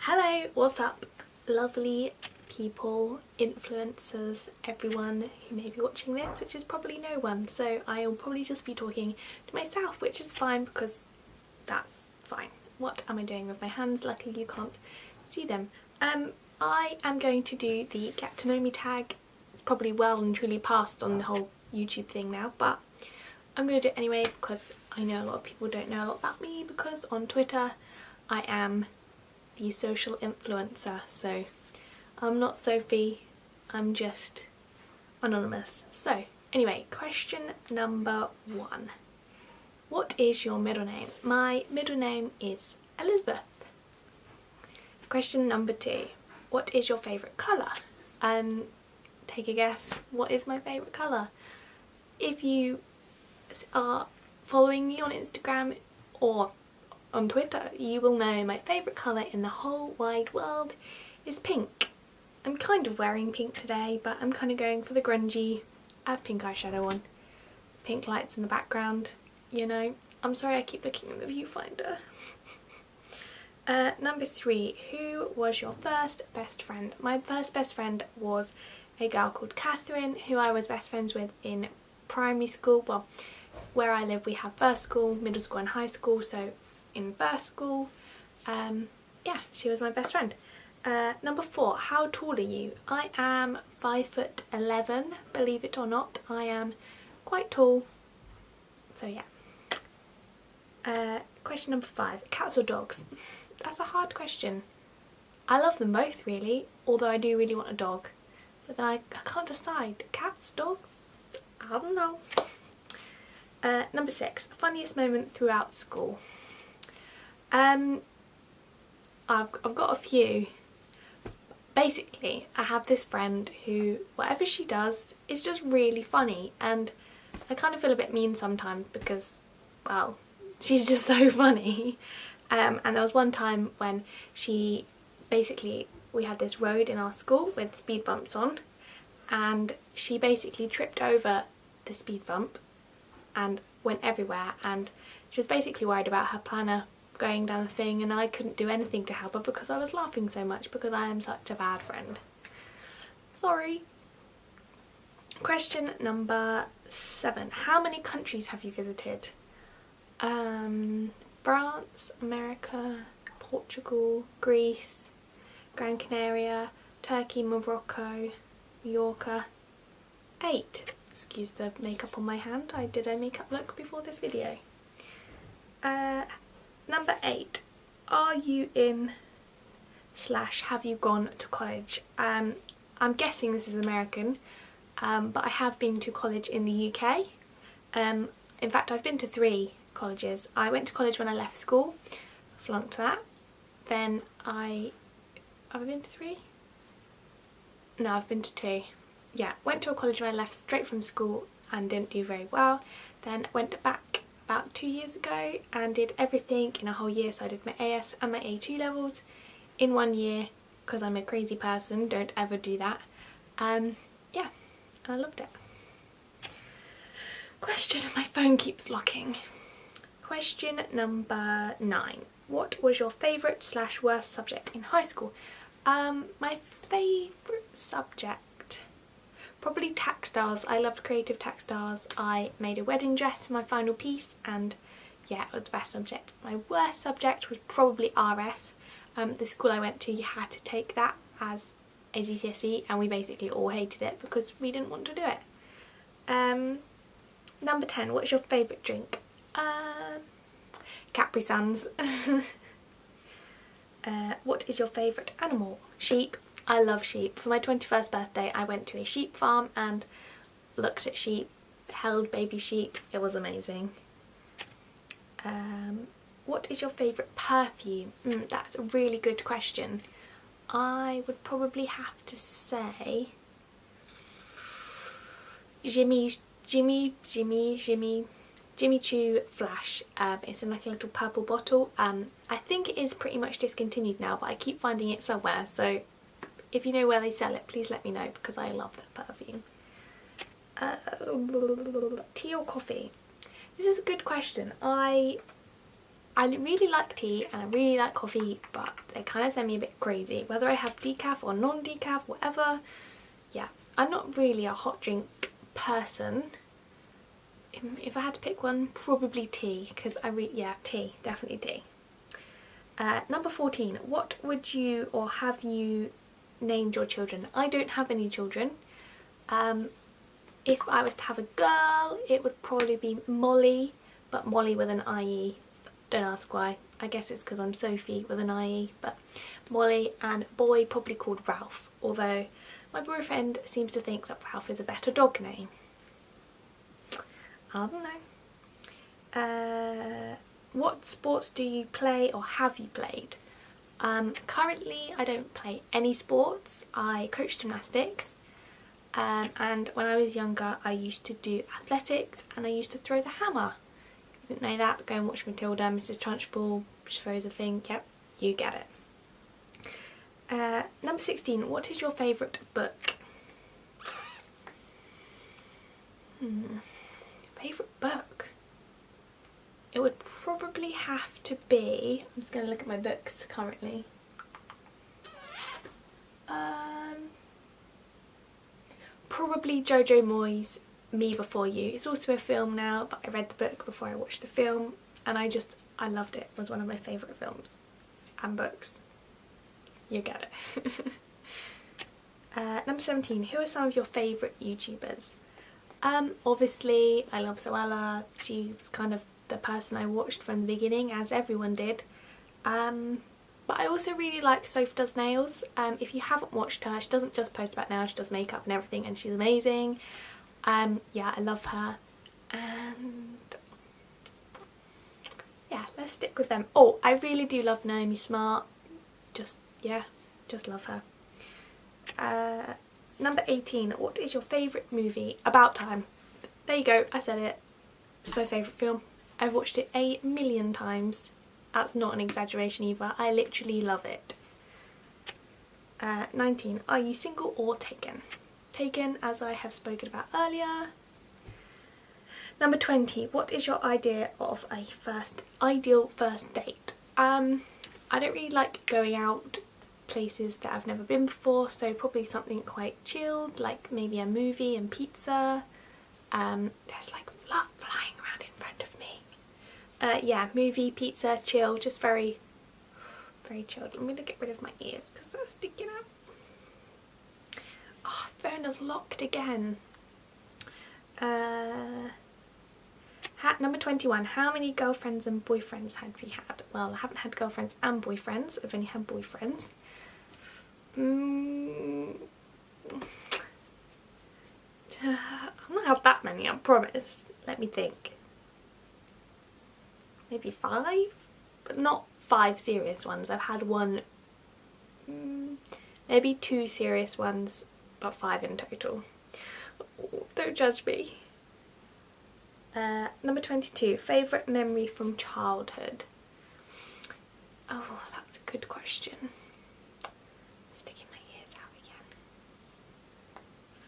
Hello, what's up lovely people, influencers, everyone who may be watching this, which is probably no one, so I'll probably just be talking to myself, which is fine because that's fine. What am I doing with my hands? Luckily you can't see them. I am going to do the get to know me tag. It's probably well and truly past on the whole YouTube thing now, but I'm going to do it anyway because I know a lot of people don't know a lot about me, because on Twitter I am the social influencer, so I'm not Sophie, I'm just anonymous. So anyway, question number 1. What is your middle name? My middle name is Elizabeth. Question number 2. What is your favourite colour? Take a guess, what is my favourite colour? If you are following me on Instagram or on Twitter, you will know my favourite colour in the whole wide world is pink. I'm kind of wearing pink today, but I'm kind of going for the grungy. I have pink eyeshadow on, pink lights in the background, you know. I'm sorry I keep looking in the viewfinder. Number 3, who was your first best friend? My first best friend was a girl called Catherine, who I was best friends with in primary school. Well, where I live we have first school, middle school and high school, so in first school, yeah, she was my best friend. Number 4, how tall are you? I am 5'11", believe it or not. I am quite tall, so yeah. Question number 5, cats or dogs? That's a hard question. I love them both really, although I do really want a dog. But then I can't decide. Cats, dogs? I don't know. Number 6, funniest moment throughout school. I've got a few. Basically, I have this friend who, whatever she does is just really funny, and I kind of feel a bit mean sometimes because, well, she's just so funny. And there was one time when she, basically, we had this road in our school with speed bumps on, and she basically tripped over the speed bump and went everywhere, and she was basically worried about her planner going down the thing, and I couldn't do anything to help her because I was laughing so much because I am such a bad friend. Sorry. Question number 7. How many countries have you visited? France, America, Portugal, Greece, Gran Canaria, Turkey, Morocco, Mallorca. 8. Excuse the makeup on my hand, I did a makeup look before this video. Number 8. Are you in / have you gone to college? I'm guessing this is American, but I have been to college in the UK. In fact, I've been to 3 colleges. I went to college when I left school, flunked that. Then have I been to 3? No, I've been to 2. Yeah, went to a college when I left straight from school and didn't do very well. Then went back about 2 years ago and did everything in a whole year. So I did my AS and my A2 levels in 1 year because I'm a crazy person, don't ever do that. Yeah, and I loved it. Question, my phone keeps locking. Question number 9. What was your favourite / worst subject in high school? My favourite subject, probably textiles. I loved creative textiles. I made a wedding dress for my final piece, and yeah, it was the best subject. My worst subject was probably RS. The school I went to, you had to take that as a GCSE, and we basically all hated it because we didn't want to do it. Number 10, what's your favourite drink? Capri Suns. What is your favourite animal? Sheep. I love sheep. For my 21st birthday I went to a sheep farm and looked at sheep, held baby sheep. It was amazing. What is your favourite perfume? That's a really good question. I would probably have to say Jimmy Choo Flash. It's in like a little purple bottle. I think it is pretty much discontinued now, but I keep finding it somewhere, so if you know where they sell it, please let me know because I love that perfume. Tea or coffee? This is a good question. I I really like tea and I really like coffee, but they kind of send me a bit crazy. Whether I have decaf or non-decaf, whatever. Yeah, I'm not really a hot drink person. If I had to pick one, probably tea, because yeah, tea, definitely tea. Number 14, what would you or have you named your children? I don't have any children. If I was to have a girl, it would probably be Molly, but Molly with an IE. Don't ask why. I guess it's because I'm Sophie with an IE, but Molly, and boy probably called Ralph, although my boyfriend seems to think that Ralph is a better dog name. I don't know. What sports do you play or have you played? Currently I don't play any sports. I coach gymnastics, and when I was younger I used to do athletics and I used to throw the hammer. If you didn't know that, go and watch Matilda, Mrs Trunchbull, she throws a thing, yep, you get it. Number 16, what is your favourite book? Favourite book? It would probably have to be, I'm just going to look at my books currently. Probably Jojo Moyes' Me Before You. It's also a film now, but I read the book before I watched the film and I loved it. It was one of my favourite films and books. You get it. Number 17, who are some of your favourite YouTubers? Obviously I love Zoella. She was kind of the person I watched from the beginning, as everyone did. But I also really like Soph Does Nails. If you haven't watched her, she doesn't just post about nails, she does makeup and everything, and she's amazing. Yeah, I love her. And yeah, let's stick with them. Oh, I really do love Naomi Smart. Just love her. Number 18, what is your favourite movie? About Time. There you go, I said it. It's my favourite film. I've watched it 1,000,000 times. That's not an exaggeration either. I literally love it. 19, are you single or taken? Taken, as I have spoken about earlier. Number 20, what is your idea of a ideal first date? I don't really like going out places that I've never been before, so probably something quite chilled, like maybe a movie and pizza. There's like fluff flying around in front of me. Yeah, movie, pizza, chill, just very, very chilled. I'm going to get rid of my ears because they're sticking out. Oh, phone is locked again. Number 21, how many girlfriends and boyfriends have you had? Well, I haven't had girlfriends and boyfriends, I've only had boyfriends. I'm not had that many, I promise. Let me think. Maybe 5? But not 5 serious ones. I've had one, maybe 2 serious ones, but 5 in total. Oh, don't judge me. Number 22, favourite memory from childhood? Oh, that's a good question. Sticking my ears out again.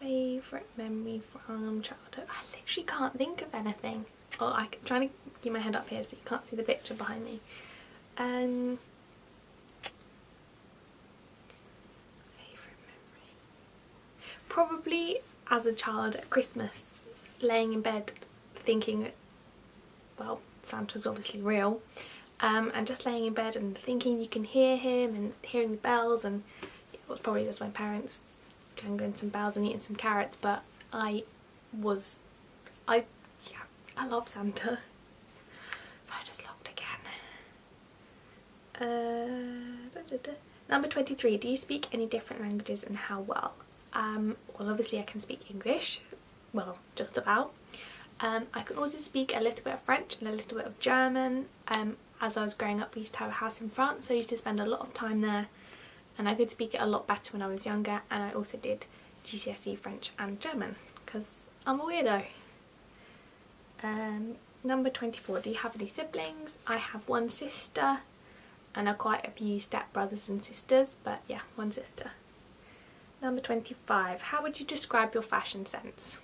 Favourite memory from childhood? I literally can't think of anything. Oh, I'm trying to keep my head up here so you can't see the picture behind me. Favourite memory? Probably as a child at Christmas, laying in bed thinking, well, Santa's obviously real, and just laying in bed and thinking you can hear him and hearing the bells, and it was probably just my parents jangling some bells and eating some carrots, but I love Santa. Phone is locked again. Number 23, do you speak any different languages and how well? Well, obviously I can speak English, well, just about. I can also speak a little bit of French and a little bit of German. As I was growing up, we used to have a house in France, so I used to spend a lot of time there, and I could speak it a lot better when I was younger, and I also did GCSE French and German because I'm a weirdo. Number 24, do you have any siblings? I have one sister and quite a few step brothers and sisters, but yeah, one sister. Number 25, how would you describe your fashion sense?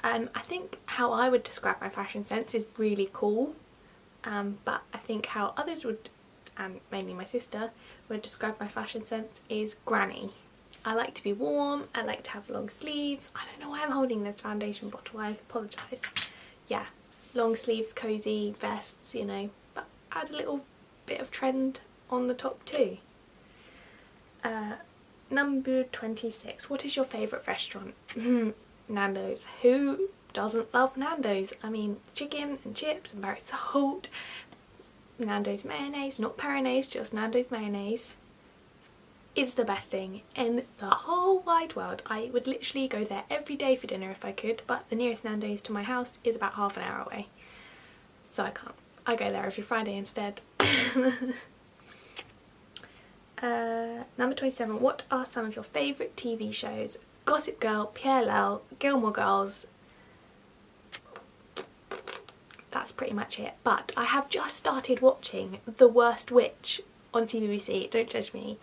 I think how I would describe my fashion sense is really cool. but I think how others would, and mainly my sister, would describe my fashion sense is granny. I like to be warm, I like to have long sleeves. I don't know why I'm holding this foundation bottle, I apologise. Yeah, long sleeves, cosy, vests, you know, but add a little bit of trend on the top too. Number 26. What is your favourite restaurant? Nando's. Who doesn't love Nando's? I mean, chicken and chips and barrett salt. Nando's mayonnaise, not Peronaise, just Nando's mayonnaise, is the best thing in the whole wide world. I would literally go there every day for dinner if I could, but the nearest Nando's to my house is about half an hour away. So I can't. I go there every Friday instead. Number 27. What are some of your favourite TV shows? Gossip Girl, PLL, Gilmore Girls. That's pretty much it. But I have just started watching The Worst Witch on CBBC. Don't judge me.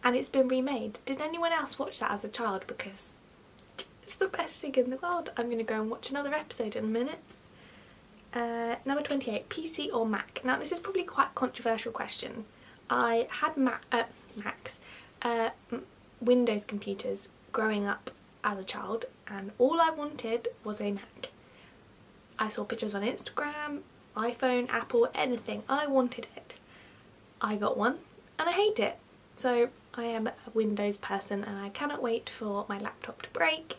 And it's been remade. Did anyone else watch that as a child? Because it's the best thing in the world. I'm going to go and watch another episode in a minute. Number 28. PC or Mac? Now this is probably quite a controversial question. I had Windows computers growing up as a child, and all I wanted was a Mac. I saw pictures on Instagram, iPhone, Apple, anything. I wanted it. I got one and I hate it. So I am a Windows person and I cannot wait for my laptop to break.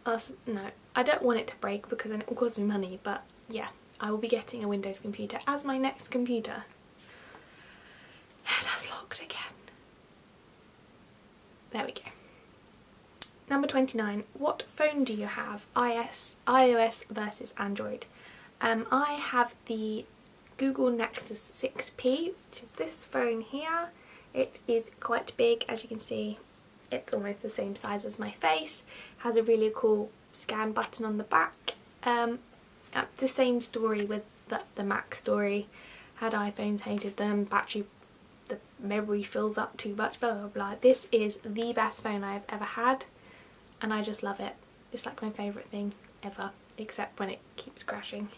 No, I don't want it to break because then it will cost me money, but yeah, I will be getting a Windows computer as my next computer. It has locked again. There we go. Number 29. What phone do you have? iOS versus Android. I have the Google Nexus 6P, which is this phone here. It is quite big, as you can see. It's almost the same size as my face. Has a really cool scan button on the back. The same story with the Mac story. Had iPhones, hated them, the memory fills up too much, blah blah blah. This is the best phone I've ever had and I just love it. It's like my favourite thing ever, except when it keeps crashing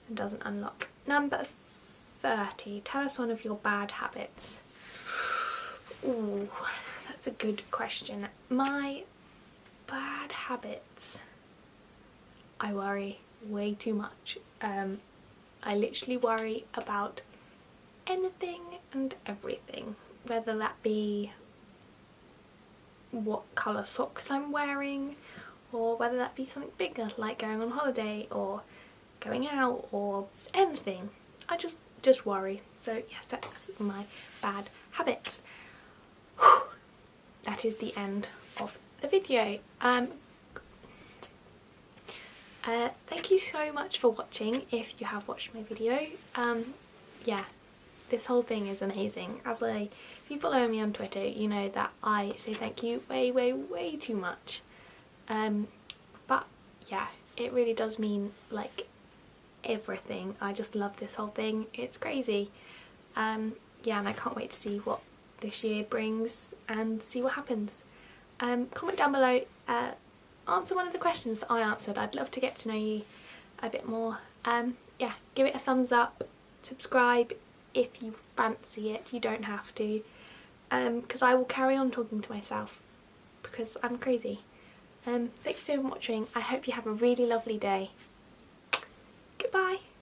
and doesn't unlock. Number 30. Tell us one of your bad habits. Ooh, that's a good question. My bad habits. I worry way too much. I literally worry about anything and everything, whether that be what colour socks I'm wearing, or whether that be something bigger like going on holiday or going out or anything. I just worry. So yes, that's my bad habits. Whew. That is the end of the video. Thank you so much for watching if you have watched my video. Yeah, this whole thing is amazing. If you follow me on Twitter, you know that I say thank you way too much. But yeah, it really does mean like everything. I just love this whole thing. It's crazy. Yeah, and I can't wait to see what this year brings and see what happens. Comment down below, answer one of the questions that I answered. I'd love to get to know you a bit more. Yeah, give it a thumbs up, subscribe if you fancy it. You don't have to, because I will carry on talking to myself because I'm crazy. Thanks so much for watching. I hope you have a really lovely day. Goodbye.